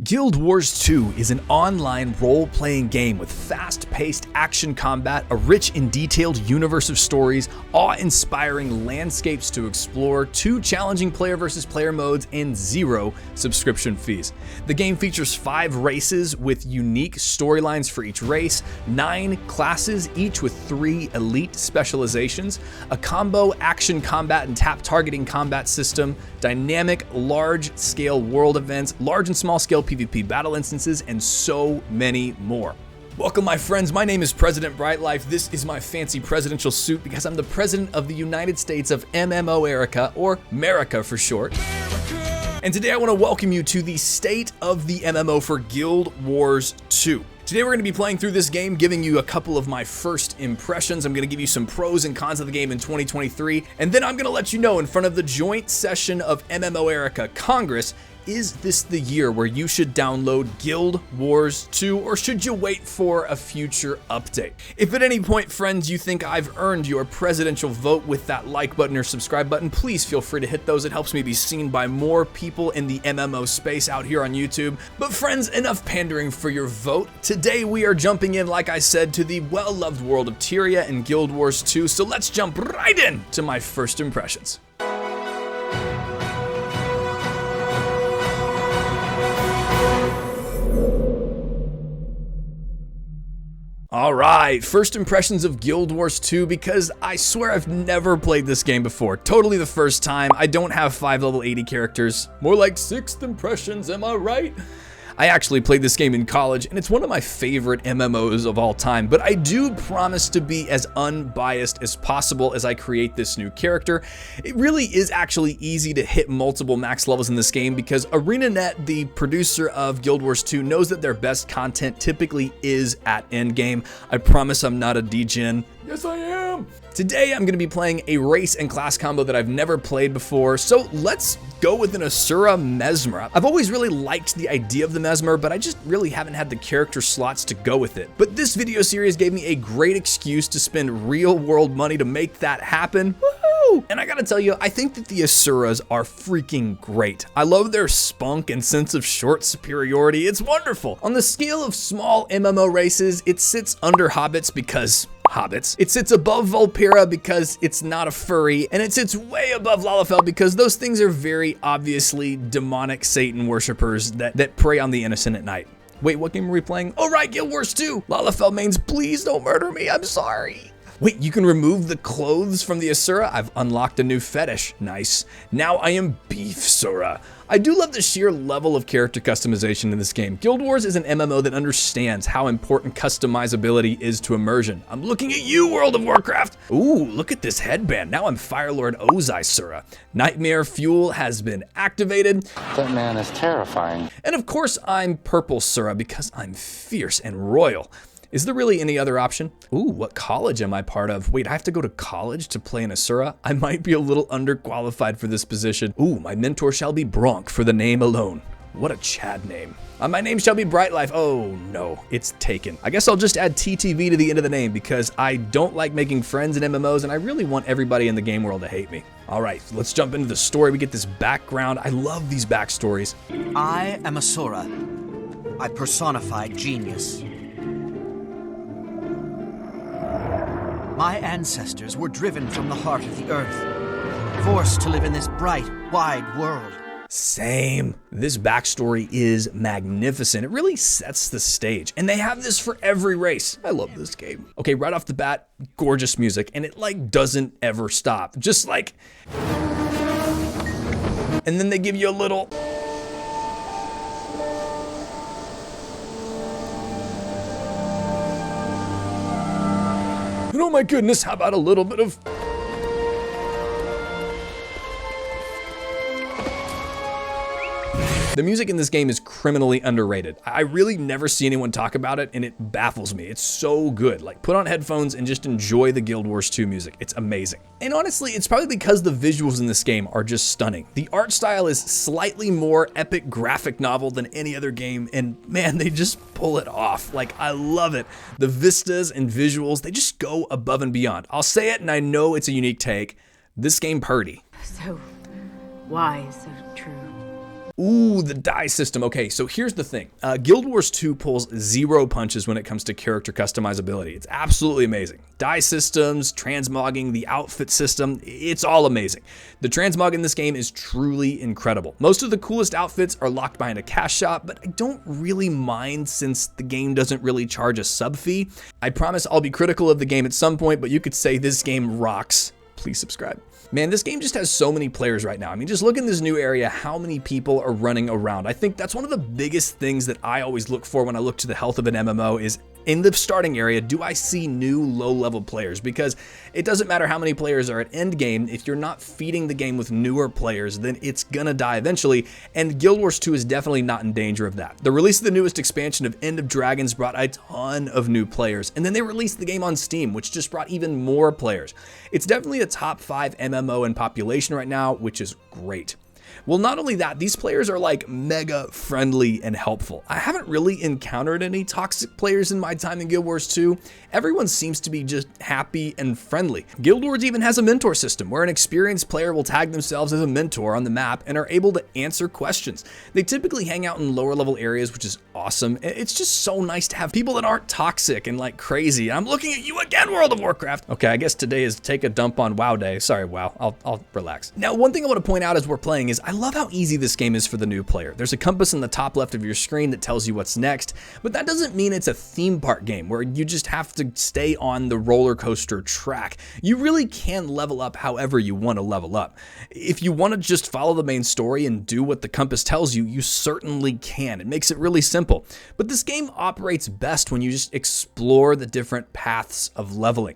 Guild Wars 2 is an online role-playing game with fast-paced action combat, a rich and detailed universe of stories, awe-inspiring landscapes to explore, 2 challenging player versus player modes, and 0 subscription fees. The game features 5 races with unique storylines for each race, 9 classes, each with 3 elite specializations, a combo action combat and tap targeting combat system, dynamic large-scale world events, large and small-scale PvP battle instances, and so many more. Welcome, my friends. My name is President Brightlife. This is my fancy presidential suit because I'm the president of the United States of MMO-Erica, or America for short. And today I want to welcome you to the state of the MMO for Guild Wars 2. Today we're going to be playing through this game, giving you a couple of my first impressions. I'm going to give you some pros and cons of the game in 2023, and then I'm going to let you know in front of the joint session of MMO-Erica Congress, is this the year where you should download Guild Wars 2, or should you wait for a future update? If at any point, friends, you think I've earned your presidential vote with that like button or subscribe button, please feel free to hit those. It helps me be seen by more people in the MMO space out here on YouTube. But friends, enough pandering for your vote. Today we are jumping in, like I said, to the well-loved world of Tyria and Guild Wars 2, so let's jump right in to my first impressions. Alright, first impressions of Guild Wars 2, because I swear I've never played this game before. Totally the first time. I don't have 5 level 80 characters. More like 6th impressions, am I right? I actually played this game in college, and it's one of my favorite MMOs of all time, but I do promise to be as unbiased as possible as I create this new character. It really is actually easy to hit multiple max levels in this game because ArenaNet, the producer of Guild Wars 2, knows that their best content typically is at endgame. I promise I'm not a degen. Yes, I am! Today, I'm going to be playing a race and class combo that I've never played before, so let's go with an Asura Mesmer. I've always really liked the idea of the Mesmer, but I just really haven't had the character slots to go with it. But this video series gave me a great excuse to spend real-world money to make that happen. Woohoo! And I gotta tell you, I think that the Asuras are freaking great. I love their spunk and sense of short superiority. It's wonderful. On the scale of small MMO races, it sits under Hobbits because Hobbits. It sits above Vulpera because it's not a furry, and it sits way above Lalafell because those things are very obviously demonic Satan worshippers that prey on the innocent at night. Wait, what game are we playing? Oh right, Guild Wars 2! Lalafell mains, please don't murder me, I'm sorry. Wait, you can remove the clothes from the Asura? I've unlocked a new fetish. Nice. Now I am Beef Sura. I do love the sheer level of character customization in this game. Guild Wars is an MMO that understands how important customizability is to immersion. I'm looking at you, World of Warcraft! Ooh, look at this headband. Now I'm Firelord Ozai Sura. Nightmare Fuel has been activated. That man is terrifying. And of course I'm Purple Sura because I'm fierce and royal. Is there really any other option? Ooh, what college am I part of? Wait, I have to go to college to play an Asura? I might be a little underqualified for this position. Ooh, my mentor shall be Bronk for the name alone. What a Chad name. My name shall be Brightlife. Oh no, it's taken. I guess I'll just add TTV to the end of the name because I don't like making friends in MMOs and I really want everybody in the game world to hate me. All right, let's jump into the story. We get this background. I love these backstories. I am Asura. I personify genius. My ancestors were driven from the heart of the earth, forced to live in this bright, wide world. Same. This backstory is magnificent. It really sets the stage, and they have this for every race. I love this game. Okay, right off the bat, gorgeous music, and it like doesn't ever stop. Just like, and then they give you a little. And oh my goodness, how about a little bit of... The music in this game is criminally underrated. I really never see anyone talk about it, and it baffles me. It's so good. Like, put on headphones and just enjoy the Guild Wars 2 music. It's amazing. And honestly, it's probably because the visuals in this game are just stunning. The art style is slightly more epic graphic novel than any other game, and man, they just pull it off. Like, I love it. The vistas and visuals, they just go above and beyond. I'll say it, and I know it's a unique take. This game purdy. So wise, so true. Ooh, the die system. Okay, so here's the thing. Guild Wars 2 pulls zero punches when it comes to character customizability. It's absolutely amazing. Die systems, transmogging, the outfit system, it's all amazing. The transmog in this game is truly incredible. Most of the coolest outfits are locked behind a cash shop, but I don't really mind since the game doesn't really charge a sub fee. I promise I'll be critical of the game at some point, but you could say this game rocks. Please subscribe. Man, this game just has so many players right now. I mean, just look in this new area, how many people are running around. I think that's one of the biggest things that I always look for when I look to the health of an MMO is in the starting area, do I see new low-level players? Because it doesn't matter how many players are at end game, if you're not feeding the game with newer players, then it's gonna die eventually, and Guild Wars 2 is definitely not in danger of that. The release of the newest expansion of End of Dragons brought a ton of new players, and then they released the game on Steam, which just brought even more players. It's definitely a top 5 MMO in population right now, which is great. Well, not only that, these players are like mega friendly and helpful. I haven't really encountered any toxic players in my time in Guild Wars 2. Everyone seems to be just happy and friendly. Guild Wars even has a mentor system where an experienced player will tag themselves as a mentor on the map and are able to answer questions. They typically hang out in lower level areas, which is awesome. It's just so nice to have people that aren't toxic and like crazy. I'm looking at you again, World of Warcraft. Okay, I guess today is take a dump on WoW day. Sorry, WoW. I'll relax. Now, one thing I want to point out as we're playing is I love how easy this game is for the new player. There's a compass in the top left of your screen that tells you what's next, but that doesn't mean it's a theme park game where you just have to stay on the roller coaster track. You really can level up however you want to level up. If you want to just follow the main story and do what the compass tells you, you certainly can. It makes it really simple. But this game operates best when you just explore the different paths of leveling.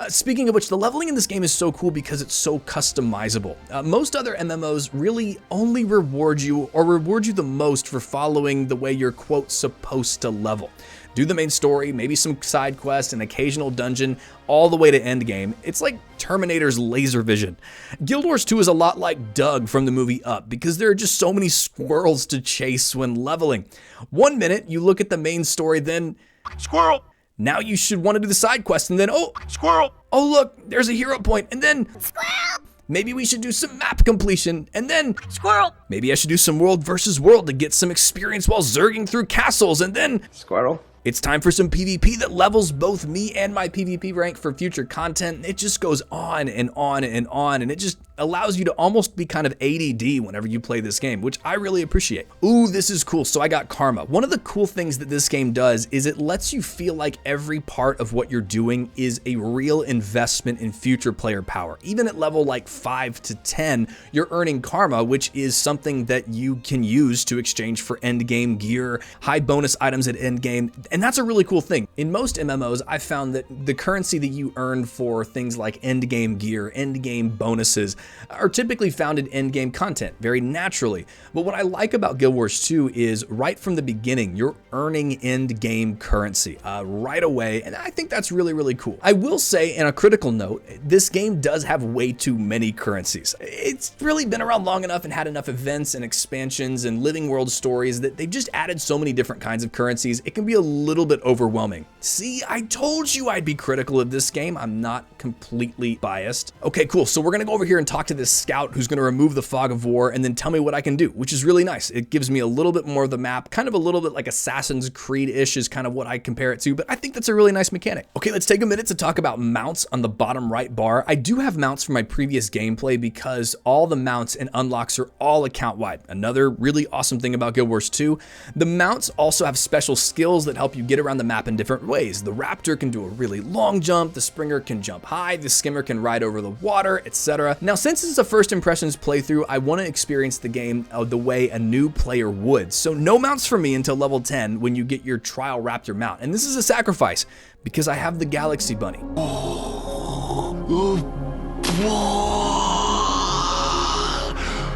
Speaking of which, the leveling in this game is so cool because it's so customizable. Most other MMOs really only reward you the most for following the way you're, quote, supposed to level. Do the main story, maybe some side quests, an occasional dungeon, all the way to end game. It's like Terminator's laser vision. Guild Wars 2 is a lot like Doug from the movie Up because there are just so many squirrels to chase when leveling. 1 minute you look at the main story, then squirrel. Now you should want to do the side quest, and then oh, squirrel. Oh look, there's a hero point, and then squirrel. Maybe we should do some map completion, and then squirrel. Maybe I should do some world versus world to get some experience while zerging through castles, and then Squirrel. it's time for some PvP that levels both me and my PvP rank for future content. It just goes on and on and on, and it just allows you to almost be kind of ADD whenever you play this game, which I really appreciate. Ooh, this is cool. So I got Karma. One of the cool things that this game does is it lets you feel like every part of what you're doing is a real investment in future player power. Even at level like 5 to 10, you're earning Karma, which is something that you can use to exchange for end game gear, high bonus items at end game. And that's a really cool thing. In most MMOs, I've found that the currency that you earn for things like end game gear, end game bonuses are typically found in end game content very naturally. But what I like about Guild Wars 2 is right from the beginning, you're earning end game currency right away. And I think that's really, really cool. I will say, in a critical note, this game does have way too many currencies. It's really been around long enough and had enough events and expansions and living world stories that they've just added so many different kinds of currencies. It can be a little bit overwhelming. See, I told you I'd be critical of this game. I'm not completely biased. Okay, cool. So we're gonna go over here and talk to this scout who's gonna remove the fog of war and then tell me what I can do, which is really nice. It gives me a little bit more of the map, kind of a little bit like Assassin's Creed-ish is kind of what I compare it to, but I think that's a really nice mechanic. Okay, let's take a minute to talk about mounts on the bottom right bar. I do have mounts from my previous gameplay because all the mounts and unlocks are all account-wide. Another really awesome thing about Guild Wars 2. The mounts also have special skills that help you get around the map in different ways. The Raptor can do a really long jump, the Springer can jump high, the Skimmer can ride over the water, etc. Now, since it's a first impressions playthrough, I want to experience the game the way a new player would. So no mounts for me until level 10 when you get your trial Raptor mount. And this is a sacrifice because I have the Galaxy Bunny.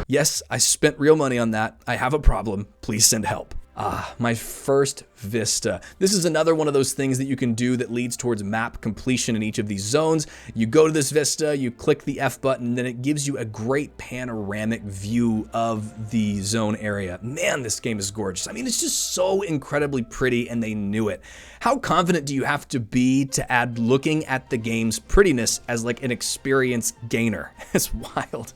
Yes, I spent real money on that. I have a problem. Please send help. My first Vista. This is another one of those things that you can do that leads towards map completion in each of these zones. You go to this Vista, you click the F button, then it gives you a great panoramic view of the zone area. Man, this game is gorgeous. I mean, it's just so incredibly pretty, and they knew it. How confident do you have to be to add looking at the game's prettiness as like an experience gainer? It's wild.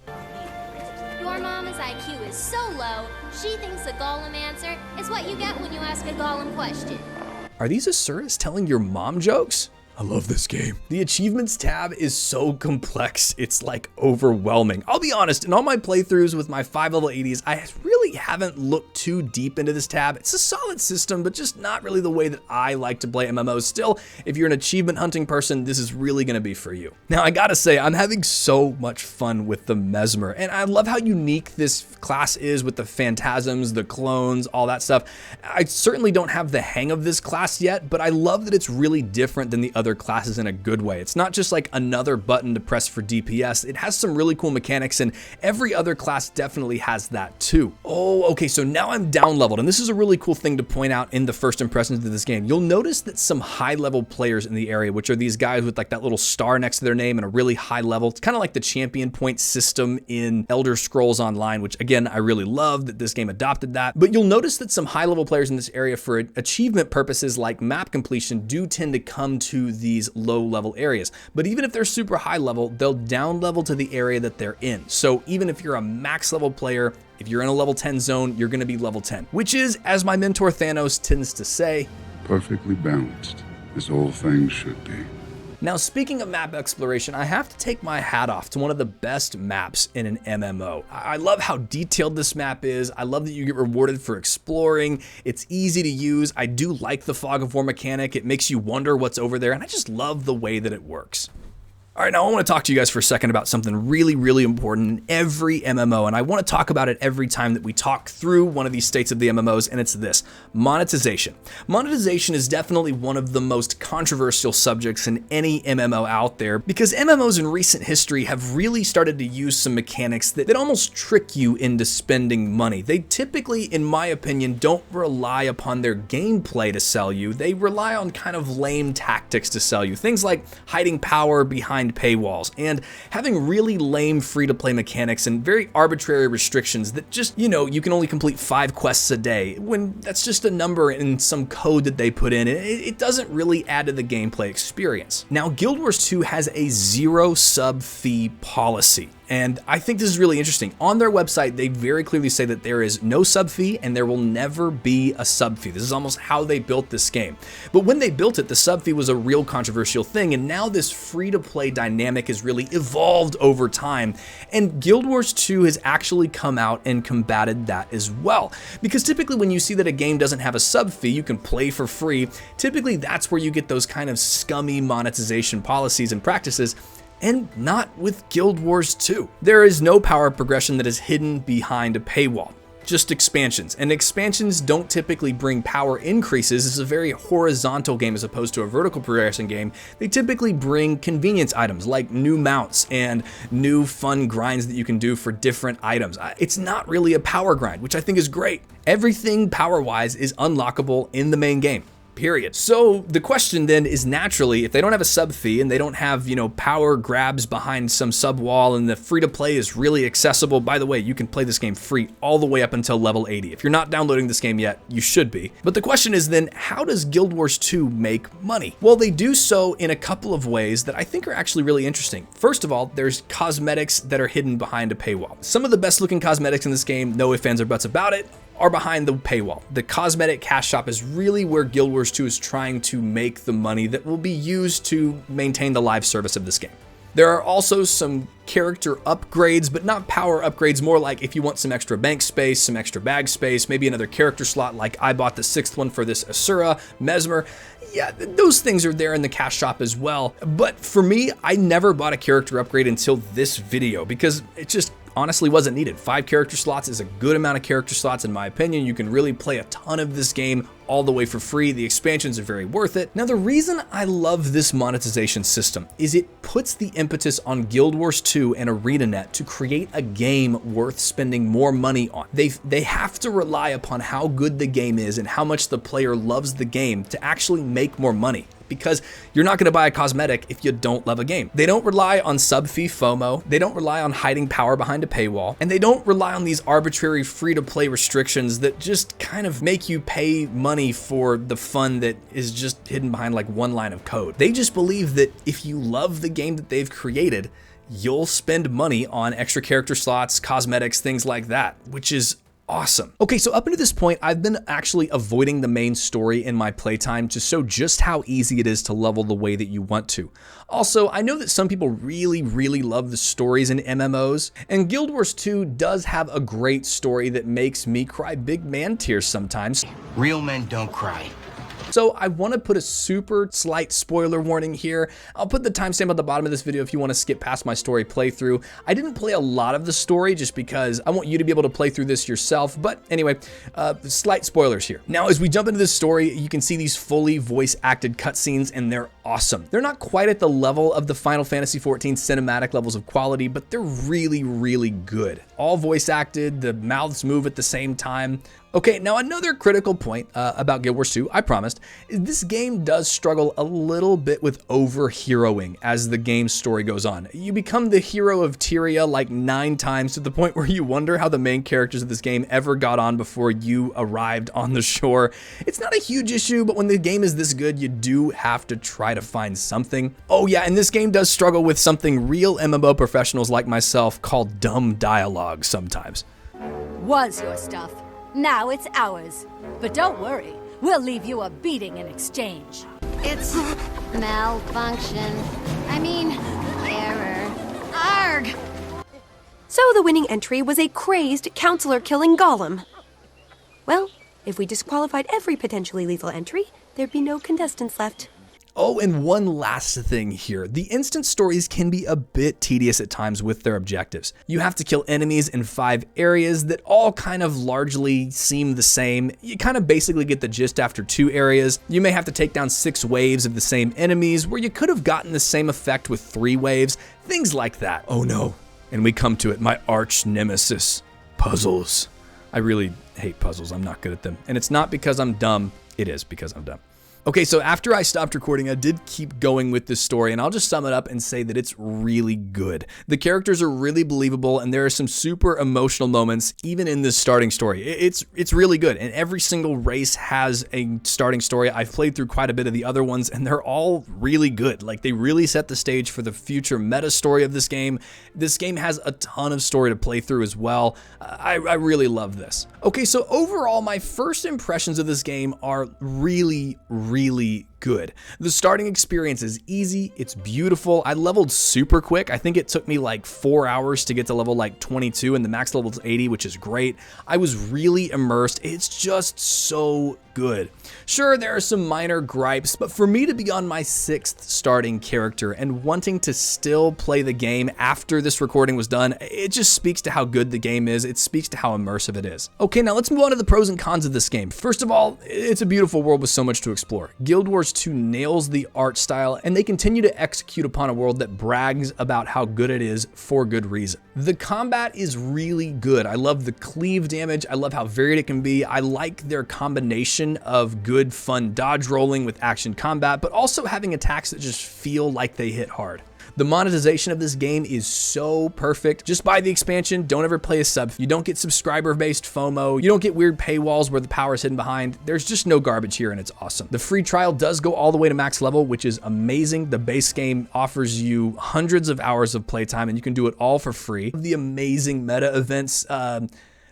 Your mama's IQ is so low, She thinks a Gollum answer is what you get when you ask a Gollum question. Are these Asuras telling your mom jokes? I love this game. The achievements tab is so complex, it's like overwhelming. I'll be honest, in all my playthroughs with my 5 level 80s, I really haven't looked too deep into this tab. It's a solid system, but just not really the way that I like to play MMOs. Still, if you're an achievement hunting person, this is really gonna be for you. Now, I gotta say, I'm having so much fun with the Mesmer, and I love how unique this class is with the phantasms, the clones, all that stuff. I certainly don't have the hang of this class yet, but I love that it's really different than the other classes in a good way. It's not just like another button to press for DPS. It has some really cool mechanics, and every other class definitely has that too. Oh, okay, so now I'm down leveled, and this is a really cool thing to point out in the first impressions of this game. You'll notice that some high level players in the area, which are these guys with like that little star next to their name and a really high level. It's kind of like the champion point system in Elder Scrolls Online, which again, I really love that this game adopted that. But you'll notice that some high level players in this area for achievement purposes like map completion do tend to come to these low level areas. But even if they're super high level, they'll down level to the area that they're in. So even if you're a max level player, if you're in a level 10 zone, you're gonna be level 10, which is, as my mentor Thanos tends to say, perfectly balanced, as all things should be. Now, speaking of map exploration, I have to take my hat off to one of the best maps in an MMO. I love how detailed this map is. I love that you get rewarded for exploring. It's easy to use. I do like the fog of war mechanic. It makes you wonder what's over there, and I just love the way that it works. All right, now I want to talk to you guys for a second about something really, really important in every MMO, and I want to talk about it every time that we talk through one of these states of the MMOs, and it's this: monetization. Monetization is definitely one of the most controversial subjects in any MMO out there, because MMOs in recent history have really started to use some mechanics that almost trick you into spending money. They typically, in my opinion, don't rely upon their gameplay to sell you. They rely on kind of lame tactics to sell you. Things like hiding power behind paywalls and having really lame free-to-play mechanics and very arbitrary restrictions that just, you can only complete 5 quests a day, when that's just a number in some code that they put in. It doesn't really add to the gameplay experience. Now, Guild Wars 2 has a 0 sub fee policy. And I think this is really interesting. On their website, they very clearly say that there is no sub fee and there will never be a sub fee. This is almost how they built this game. But when they built it, the sub fee was a real controversial thing. And now this free-to-play dynamic has really evolved over time. And Guild Wars 2 has actually come out and combated that as well. Because typically when you see that a game doesn't have a sub fee, you can play for free. Typically that's where you get those kind of scummy monetization policies and practices. And not with Guild Wars 2. There is no power progression that is hidden behind a paywall, just expansions. And expansions don't typically bring power increases. It's a very horizontal game as opposed to a vertical progression game. They typically bring convenience items like new mounts and new fun grinds that you can do for different items. It's not really a power grind, which I think is great. Everything power-wise is unlockable in the main game. Period. So the question then is, naturally, if they don't have a sub fee and they don't have, power grabs behind some sub wall, and the free to play is really accessible. By the way, you can play this game free all the way up until level 80. If you're not downloading this game yet, you should be. But the question is then, how does Guild Wars 2 make money? Well, they do so in a couple of ways that I think are actually really interesting. First of all, there's cosmetics that are hidden behind a paywall. Some of the best looking cosmetics in this game, no ifs, ands, or buts about it, are behind the paywall. The cosmetic cash shop is really where Guild Wars 2 is trying to make the money that will be used to maintain the live service of this game. There are also some character upgrades, but not power upgrades, more like if you want some extra bank space, some extra bag space, maybe another character slot, like I bought the 6th one for this Asura, Mesmer. Yeah, those things are there in the cash shop as well. But for me, I never bought a character upgrade until this video because it just honestly wasn't needed. 5 character slots is a good amount of character slots in my opinion. You can really play a ton of this game all the way for free. The expansions are very worth it. Now, the reason I love this monetization system is it puts the impetus on Guild Wars 2 and ArenaNet to create a game worth spending more money on. They have to rely upon how good the game is and how much the player loves the game to actually make more money, because you're not going to buy a cosmetic if you don't love a game. They don't rely on sub-fee FOMO, they don't rely on hiding power behind a paywall, and they don't rely on these arbitrary free-to-play restrictions that just kind of make you pay money for the fun that is just hidden behind like one line of code. They just believe that if you love the game that they've created, you'll spend money on extra character slots, cosmetics, things like that, which is awesome. Okay, so up until this point, I've been actually avoiding the main story in my playtime to show just how easy it is to level the way that you want to. Also, I know that some people really love the stories in MMOs, and Guild Wars 2 does have a great story that makes me cry big man tears sometimes. Real men don't cry. So I want to put a super slight spoiler warning here. I'll put the timestamp at the bottom of this video if you want to skip past my story playthrough. I didn't play a lot of the story just because I want you to be able to play through this yourself. But anyway, slight spoilers here. Now, as we jump into this story, you can see these fully voice acted cutscenes and they're awesome. They're not quite at the level of the Final Fantasy XIV cinematic levels of quality, but they're really good. All voice acted, the mouths move at the same time. Okay, now another critical point about Guild Wars 2, I promised, is this game does struggle a little bit with over-heroing as the game's story goes on. You become the hero of Tyria like 9 times to the point where you wonder how the main characters of this game ever got on before you arrived on the shore. It's not a huge issue, but when the game is this good, you do have to try to find something. Oh yeah, and this game does struggle with something real MMO professionals like myself call dumb dialogue sometimes. Was your stuff. Now it's ours. But don't worry, we'll leave you a beating in exchange. It's malfunction. I mean, error. Arg! So the winning entry was a crazed counselor killing golem. Well, if we disqualified every potentially lethal entry, there'd be no contestants left. Oh, and one last thing here. The instant stories can be a bit tedious at times with their objectives. You have to kill enemies in 5 areas that all kind of largely seem the same. You kind of basically get the gist after 2 areas. You may have to take down 6 waves of the same enemies where you could have gotten the same effect with 3 waves, things like that. Oh no. And we come to it, my arch nemesis, puzzles. I really hate puzzles, I'm not good at them. And it's not because I'm dumb, it is because I'm dumb. Okay, so after I stopped recording, I did keep going with this story, and I'll just sum it up and say that it's really good. The characters are really believable, and there are some super emotional moments, even in this starting story. It's really good, and every single race has a starting story. I've played through quite a bit of the other ones, and they're all really good. Like, they really set the stage for the future meta story of this game. This game has a ton of story to play through as well. I really love this. Okay, so overall, my first impressions of this game are really good. The starting experience is easy, it's beautiful. I leveled super quick. I think it took me like 4 hours to get to level like 22 and the max level is 80, which is great. I was really immersed. It's just so good. Sure, there are some minor gripes, but for me to be on my 6th starting character and wanting to still play the game after this recording was done, it just speaks to how good the game is. It speaks to how immersive it is. Okay, now let's move on to the pros and cons of this game. First of all, it's a beautiful world with so much to explore. Guild Wars 2 nails the art style, and they continue to execute upon a world that brags about how good it is for good reason. The combat is really good. I love the cleave damage. I love how varied it can be. I like their combination of good, fun dodge rolling with action combat, but also having attacks that just feel like they hit hard. The monetization of this game is so perfect. Just buy the expansion, don't ever play a sub. You don't get subscriber-based FOMO, you don't get weird paywalls where the power is hidden behind. There's just no garbage here and it's awesome. The free trial does go all the way to max level, which is amazing. The base game offers you hundreds of hours of playtime and you can do it all for free. The amazing meta events,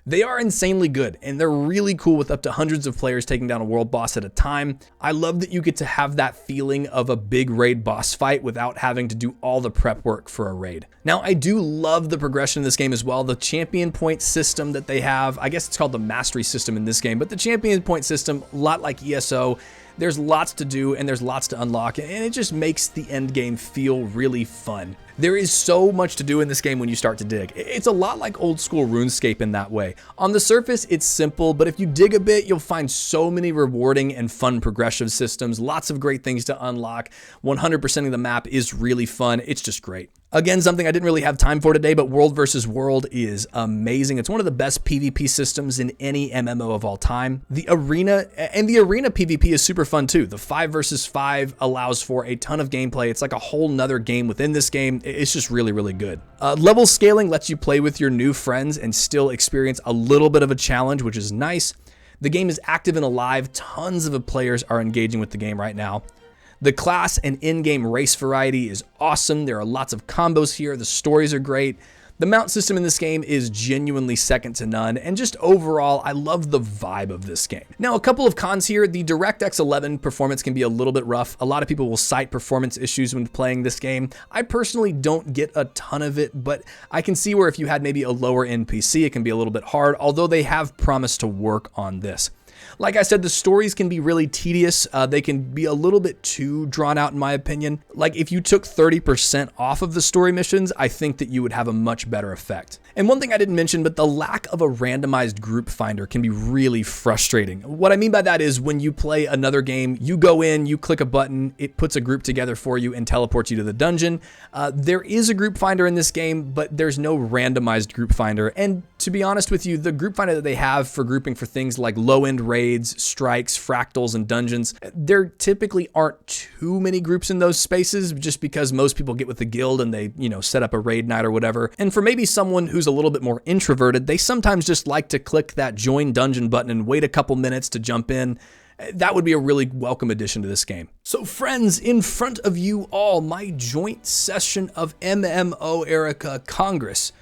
they are insanely good, and they're really cool with up to hundreds of players taking down a world boss at a time. I love that you get to have that feeling of a big raid boss fight without having to do all the prep work for a raid. Now, I do love the progression in this game as well. The champion point system that they have, I guess it's called the mastery system in this game, but the champion point system, a lot like ESO, there's lots to do and there's lots to unlock, and it just makes the end game feel really fun. There is so much to do in this game when you start to dig. It's a lot like old school RuneScape in that way. On the surface, it's simple, but if you dig a bit, you'll find so many rewarding and fun progression systems, lots of great things to unlock. 100% of the map is really fun. It's just great. Again, something I didn't really have time for today, but World versus World is amazing. It's one of the best PvP systems in any MMO of all time. The arena PvP is super fun too. The 5 versus 5 allows for a ton of gameplay. It's like a whole nother game within this game. It's just really good. Level scaling lets you play with your new friends and still experience a little bit of a challenge, which is nice. The game is active and alive. Tons of players are engaging with the game right now. The class and in-game race variety is awesome. There are lots of combos here. The stories are great. The mount system in this game is genuinely second to none, and just overall, I love the vibe of this game. Now, a couple of cons here. The DirectX 11 performance can be a little bit rough. A lot of people will cite performance issues when playing this game. I personally don't get a ton of it, but I can see where if you had maybe a lower end PC, it can be a little bit hard, although they have promised to work on this. Like I said, the stories can be really tedious. They can be a little bit too drawn out in my opinion. Like if you took 30% off of the story missions, I think that you would have a much better effect. And one thing I didn't mention, but the lack of a randomized group finder can be really frustrating. What I mean by that is when you play another game, you go in, you click a button, it puts a group together for you and teleports you to the dungeon. There is a group finder in this game, but there's no randomized group finder. And to be honest with you, the group finder that they have for grouping for things like low-end raids, strikes, fractals, and dungeons, there typically aren't too many groups in those spaces just because most people get with the guild and they, set up a raid night or whatever. And for maybe someone who's a little bit more introverted, they sometimes just like to click that join dungeon button and wait a couple minutes to jump in. That would be a really welcome addition to this game. So friends, in front of you all, my joint session of MMO Erica Congress.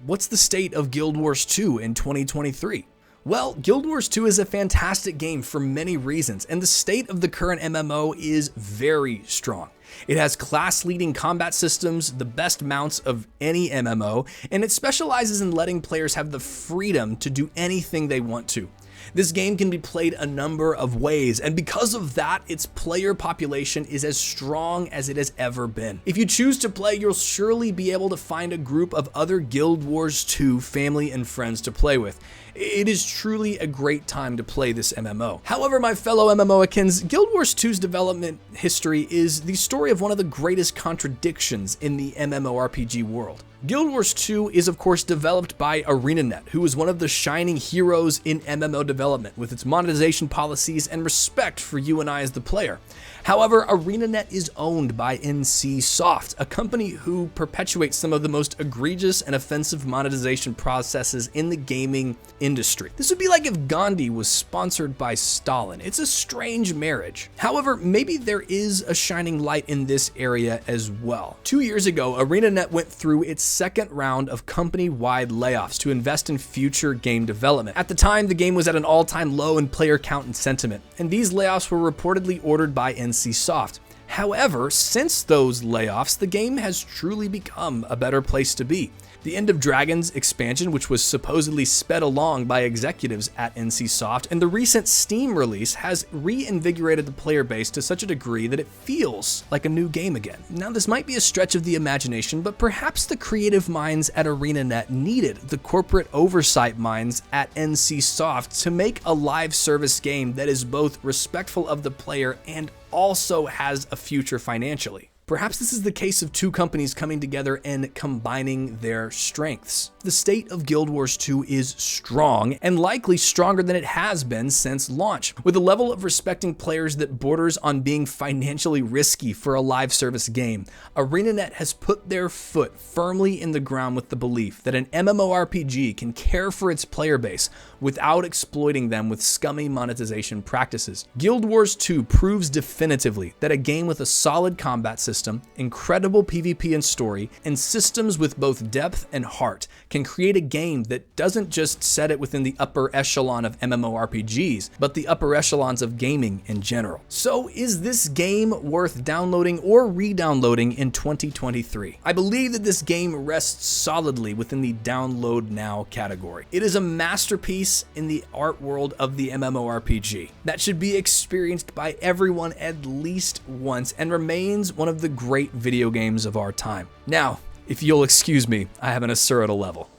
What's the state of Guild Wars 2 in 2023? Well, Guild Wars 2 is a fantastic game for many reasons, and the state of the current MMO is very strong. It has class-leading combat systems, the best mounts of any MMO, and it specializes in letting players have the freedom to do anything they want to. This game can be played a number of ways, and because of that, its player population is as strong as it has ever been. If you choose to play, you'll surely be able to find a group of other Guild Wars 2 family and friends to play with. It is truly a great time to play this MMO. However, my fellow MMOians, Guild Wars 2's development history is the story of one of the greatest contradictions in the MMORPG world. Guild Wars 2 is of course developed by ArenaNet, who is one of the shining heroes in MMO development with its monetization policies and respect for you and I as the player. However, ArenaNet is owned by NC Soft, a company who perpetuates some of the most egregious and offensive monetization processes in the gaming industry. This would be like if Gandhi was sponsored by Stalin. It's a strange marriage. However, maybe there is a shining light in this area as well. 2 years ago, ArenaNet went through its second round of company-wide layoffs to invest in future game development. At the time, the game was at an all-time low in player count and sentiment, and these layoffs were reportedly ordered by NC Soft. However, since those layoffs, the game has truly become a better place to be. The End of Dragons expansion, which was supposedly sped along by executives at NC Soft, and the recent Steam release has reinvigorated the player base to such a degree that it feels like a new game again. Now, this might be a stretch of the imagination, but perhaps the creative minds at ArenaNet needed the corporate oversight minds at NC Soft to make a live service game that is both respectful of the player and also has a future financially. Perhaps this is the case of two companies coming together and combining their strengths. The state of Guild Wars 2 is strong, and likely stronger than it has been since launch, with a level of respecting players that borders on being financially risky for a live service game. ArenaNet has put their foot firmly in the ground with the belief that an MMORPG can care for its player base without exploiting them with scummy monetization practices. Guild Wars 2 proves definitively that a game with a solid combat system, incredible PvP and story, and systems with both depth and heart can create a game that doesn't just set it within the upper echelon of MMORPGs, but the upper echelons of gaming in general. So is this game worth downloading or re-downloading in 2023? I believe that this game rests solidly within the download now category. It is a masterpiece in the art world of the MMORPG that should be experienced by everyone at least once and remains one of the great video games of our time. Now, if you'll excuse me, I have an Asurita level.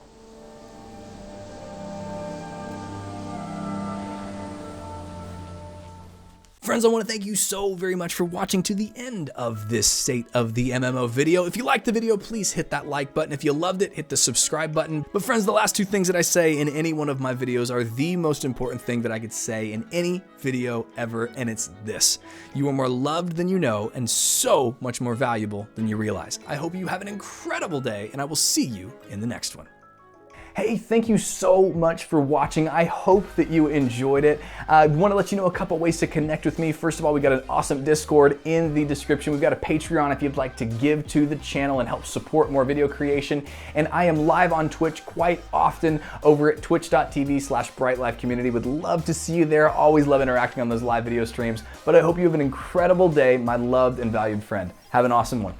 Friends, I want to thank you so very much for watching to the end of this State of the MMO video. If you liked the video, please hit that like button. If you loved it, hit the subscribe button. But friends, the last two things that I say in any one of my videos are the most important thing that I could say in any video ever, and it's this: you are more loved than you know and so much more valuable than you realize. I hope you have an incredible day, and I will see you in the next one. Hey, thank you so much for watching. I hope that you enjoyed it. I want to let you know a couple ways to connect with me. First of all, we got an awesome Discord in the description. We've got a Patreon if you'd like to give to the channel and help support more video creation. And I am live on Twitch quite often over at twitch.tv/brightlifecommunity. Would love to see you there. Always love interacting on those live video streams. But I hope you have an incredible day, my loved and valued friend. Have an awesome one.